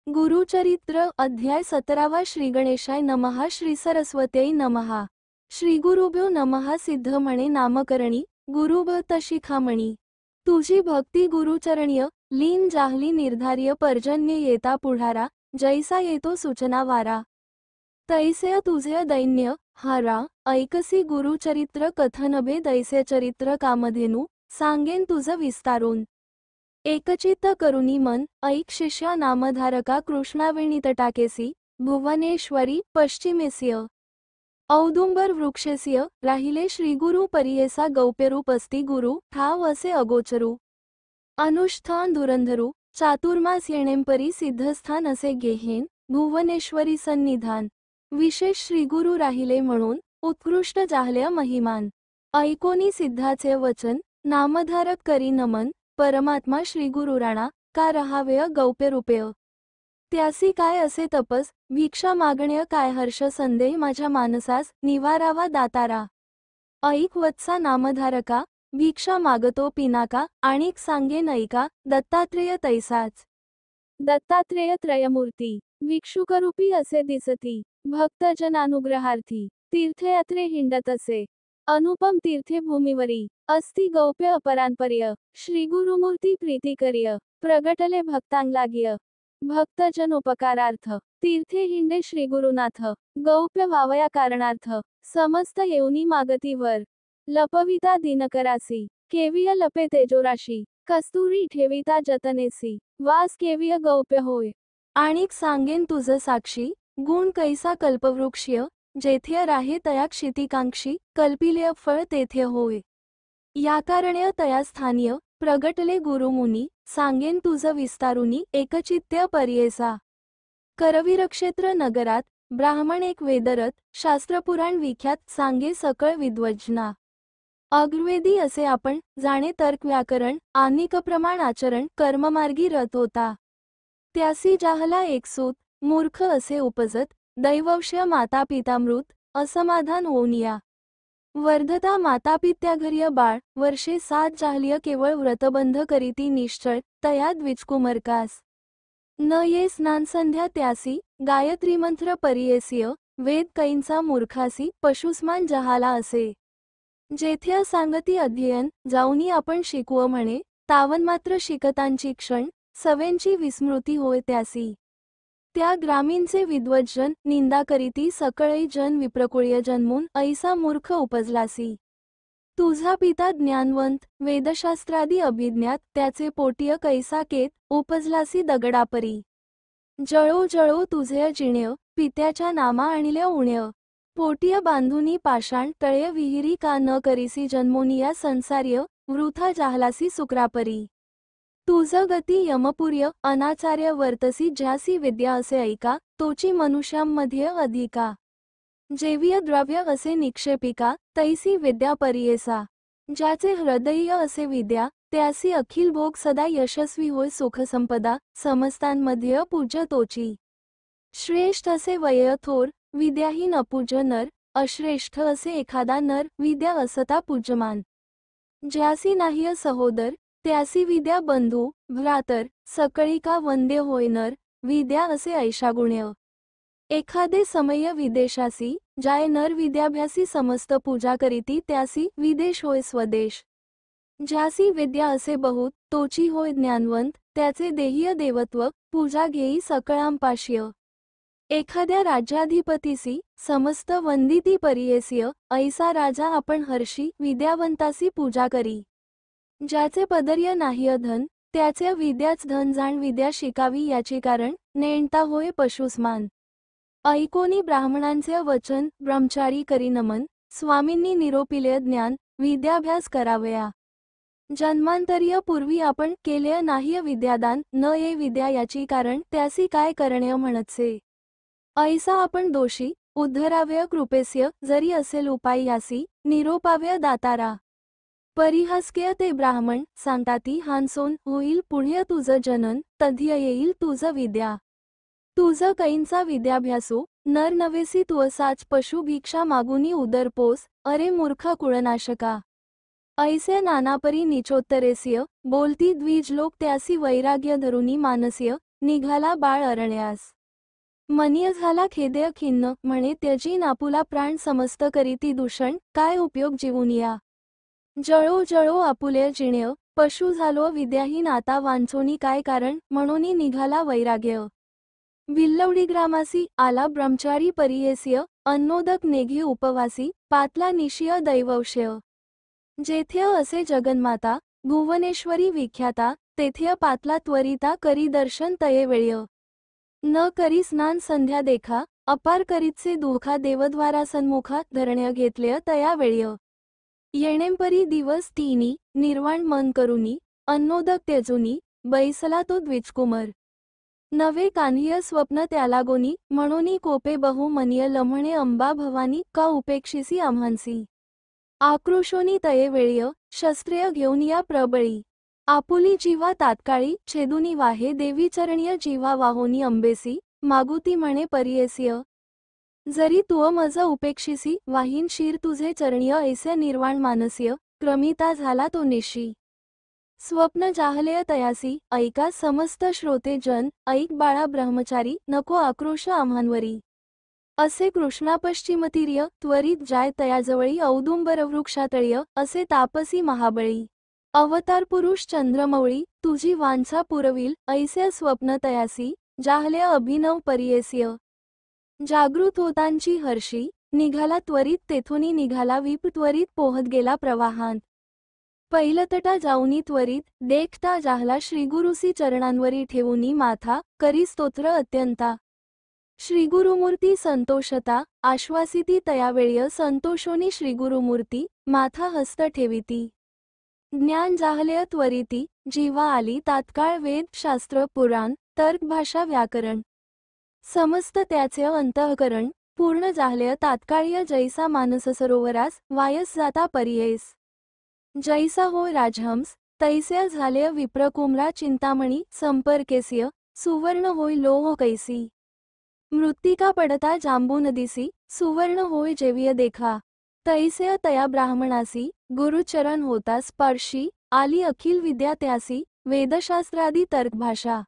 गुरुचरित्र अध्याय 17 श्री गणेशाय नमः श्री सरस्वत्यै नमः श्री गुरुभ्यो नमः सिद्ध म्हणे नामकरणी गुरुभक्त शिखामणी तुझी भक्ती गुरुचरणीय लीन जाहली निर्धार्य पर्जन्य येता पुढारा जैसा येतो सूचना वारा तैसे तुझे दैन्य हारा ऐकसी गुरुचरित्र कथनभे दैसे चरित्र कामधेनु सांगेन तुझ विस्तारून एकचित्त करुणी मन ऐक शिष्या नामधारका कृष्णावेणी तटाकेसी भुवनेश्वरी पश्चिमेस्य औदुंबर वृक्षेस्य राहिले श्रीगुरु परियेसा गौप्यरूप अस्ति गुरु ठाव असे अगोचरू अनुष्ठान धुरंधरू चातुर्मास येणेंपरी सिद्धस्थान असे गेहेन भुवनेश्वरी सन्निधान विशेष श्रीगुरु राहिले म्हणून उत्कृष्ट जाहल्या महिमान ऐकोनी सिद्धाचे वचन नामधारक करी नमन परमात्मा श्री गुरु राणा का रहावेय गौप्यरूपेय त्यासी काय असे तपस भिक्षा मागण्य काय हर्ष संदेह माझ्या मानसास निवारावा दातारा ऐक वत्सा नामधारका भिक्षा मागतो पिनाका आणिक सांगेन ऐका दत्तात्रेय तैसाच दत्तात्रेय त्रयमूर्ती भिक्षुकरूपी असे दिसती भक्तजनानुग्रहार्थी तीर्थयात्रे हिंडत असे अनुपम तीर्थे भूमीवरी अस्ति गौप्य अपरांपर्य श्री गुरुमूर्ती प्रीतिकर्य प्रगटले भक्तांगलाग्य भक्तजन उपकारार्थ तीर्थे हिंडे श्री गुरुनाथ गौप्य व्हावया कारणार्थ समस्त येऊनी मागती वर लपविता दिनकरासी केविय लपे तेजोराशी कस्तुरी ठेविता जतनेसी वास केविय गौप्य होय आणिक सांगेन तुझ साक्षी गुण कैसा कल्पवृक्षीय जेथे राहे तया क्षितिकांक्षी कल्पिले फळ तेथे होय या कारणे तया स्थानीय प्रगटले गुरुमुनी सांगेन तुझ विस्तारुनी एकचित्त्य परियेसा करवीरक्षेत्र नगरात ब्राह्मण एक वेदरत शास्त्रपुराण विख्यात सांगे सकळ विद्वजना अग्रवेदी असे आपण जाणे तर्क व्याकरण आनिक प्रमाण आचरण कर्ममार्गी रत होता त्यासी जाहला एक सूत मूर्ख असे उपजत दैववश्य माता पितामृत असमाधान ओनिया वर्धता मातापित्या घर्य बाळ वर्षे 7 जाहलिय केवळ व्रतबंध करीती निश्चळ तया द्विजकुमरकास न ये स्नान संध्या त्यासी गायत्री मंत्र परियेसिय वेद कैंचा मूर्खासी पशुस्मान जहाला असे जेथे सांगती अध्ययन जाऊनी आपण शिकवं म्हणे तावन मात्र शिकतांची क्षण सवेंची विस्मृती होय त्यासी त्या ग्रामीणचे विद्वज्जन निंदा करीती सकळई जन विप्रकुळ्य जन्मून ऐसा मूर्ख उपजलासी तुझा पिता ज्ञानवंत वेदशास्त्रादी अभिज्ञात त्याचे पोटीय कैसा केत उपजलासी दगडापरी जळो जळो तुझे जिण्य पित्याच्या नामा आणिल्या उण्य पोटीय बांधुनी पाषाण तळे विहिरी का न करीसी जन्मोनिया संसार्य वृथा जाहलासी सुक्रापरी तुझ गती यमपुर्य अनाचार्य वर्तसी ज्यासी विद्या असे ऐका तोची मनुष्यांमध्ये अधिका जेवीय द्रव्य असे निक्षेपिका तैसी विद्या परियेसा ज्याचे हृदय असे विद्या त्यासी अखिल भोग सदा यशस्वी होय सुखसंपदा समस्तांमध्ये पूज्य तोची श्रेष्ठ असे वय थोर विद्याहीन अपूज्य नर अश्रेष्ठ असे एखादा नर विद्या असता पूज्यमान ज्यासी नाह्य सहोदर त्यासी विद्या बंधू भ्रातर सकळिका वंद्य होय नर विद्या असे ऐशागुण्य एखादे समय विदेशासी जाय नर विद्याभ्यासी समस्त पूजा करीती त्यासी विदेश होय स्वदेश ज्यासी विद्या असे बहुत तोची होय ज्ञानवंत त्याचे देहीय देवत्व पूजा घेई सकळांपाश्य एखाद्या राज्याधिपतीसी समस्त वंदिती परियेसिय ऐसा राजा आपण हर्षी विद्यावंतासी पूजा करी ज्याचे पदर्य नाह्य धन त्याचे विद्याच धन जाण विद्या शिकावी याची कारण नेणता होय पशुस्मान ऐकोनी ब्राह्मणांचे वचन ब्रह्मचारी करी नमन स्वामींनी निरोपिले ज्ञान विद्याभ्यास करावया जन्मांतरीय पूर्वी आपण केले नाह्य विद्यादान न ये विद्या याची कारण त्यासी काय करणे म्हणतसे ऐसा आपण दोषी उद्धरावय कृपेस्य जरी असेल उपाय यासी निरोपावय दातारा परिहास्य ते ब्राह्मण सांगताती हानसोन होईल पुढे तुझ जनन तध्य येईल तुझ विद्या तुझ कैंचा विद्याभ्यासू नर नवेसी तुअसाच पशु भिक्षा मागुनी उदरपोस अरे मूर्ख कुळनाशका ऐसे नानापरी निचोत्तरेस्य बोलती द्विज लोक त्यासी वैराग्य धरुनी मानस्य निघाला बाळ अरण्यास. मनीय झाला खेदेय खिन्न, म्हणे त्यजी आपुला प्राण समस्त करीती दूषण, काय उपयोग जीवून या. जळो जळो आपुले जिण्य, पशु झालो विद्याहीन आता वांचोनी काय कारण, म्हणोनी निघाला वैराग्य. भिल्लवडी ग्रामासी आला ब्रह्मचारी परियेस्य, अन्नोदक नेघी उपवासी, पातला निशिय दैववश्य. जेथ्य असे जगन्माता, भुवनेश्वरी विख्याता, तेथ्य पातला त्वरिता करी दर्शन तये वेळ्य. न करी स्नान संध्या देखा, अपार करीतसे दुखा देवद्वारा सन्मुखा, धरण्य घेतले तया वेळ्य. येणेंपरी दिवस तिनी, निर्वाण मन करुनी, अन्नोदक त्यजुनी, बैसला तो द्विजकुमार. नवे कान्ह्य स्वप्न त्यालागोनी, म्हणोनी कोपे बहु मनीय लम्हणे अंबा भवानी, का उपेक्षिसी आम्हांसी. आक्रोशोनी तये वेळ्य, शस्त्रेय घेऊन या प्रबळी. आपुली जीवा तात्काळी, छेदुनी वाहे देवी चरणीय जीवा वाहोनी अंबेसी, मागुती म्हणे परियेसिय. जरी तुअ मज उपेक्षिसी, वाहीन शिर तुझे चरणीय ऐसे निर्वाण मानसीय, क्रमिता झाला तो निशी. स्वप्न जाहलेय तयासी, ऐका समस्त श्रोते जन, ऐक बाळा ब्रह्मचारी, नको आक्रोश आम्हांवरी. असे कृष्णापश्चिमतीर्य, त्वरित जाय तयाजवळी औदुंबर वृक्षातळीय, असे तापसी महाबळी. अवतार पुरुष चंद्रमौळी, तुझी वांछा पुरविल, ऐसे स्वप्न तयासी, जाहले अभिनव परियेसिय. जागृत होतांची हर्षी, निघाला त्वरित तेथुनी निघाला विप त्वरित पोहत गेला प्रवाहांत. पैलतटा जाऊनी त्वरित, देखता जाहला श्रीगुरुसी चरणांवरी ठेवूनी माथा, करी स्तोत्र अत्यंता. श्रीगुरुमूर्ती संतोषता, आश्वासिती तयावेळ्य संतोषोनी श्रीगुरुमूर्ती, माथा हस्त ठेविती. ज्ञान जाहलेय त्वरिती, जीवा आली तात्काळ वेद शास्त्र पुराण, तर्क भाषा व्याकरण. समस्त त्याचे अंतःकरण, पूर्ण जाहलेय तात्काळीय जैसा मानस सरोवरास, वायस जाता परियेस. जैसा होय राजहंस, तैसे झालेय विप्रकुमरा चिंतामणी, संपर्केसिय, सुवर्ण होय लोह कैसी. मृत्तिका पडता जांबू नदीसी, सुवर्ण होय जेविय देखा. तैसे तया ब्राह्मणासी, गुरुचरण होता स्पर्शी, आली अखिल विद्या त्यासी, वेदशास्त्रादी तर्कभाषा.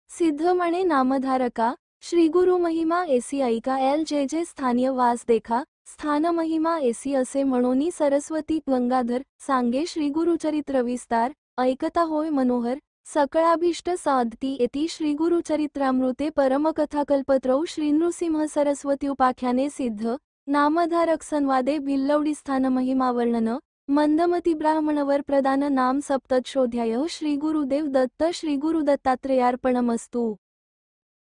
सिद्ध म्हणे नामधारका, श्रीगुरु महिमा एसी ऐका एल जे जे स्थानीय वास देखा, स्थान महिमा एसी असे म्हणोनी सरस्वती गंगाधर, सांगे श्रीगुरुचरित्र विस्तार, ऐकता होय मनोहर, सकळाभीष्ट साधती येती श्रीगुरुचरित्रामृते परमकथाकल्पत्रौ श्रीनृसिंह सरस्वती उपाख्याने सिद्ध. नामधारक संवादे भिल्लवडी स्थान महिमा वर्णन, मंदमती ब्राह्मणवर प्रदान नाम सप्तशोध्याय. श्री गुरुदेव दत्त. श्री गुरुदत्तात्रेयार्पणमस्तु.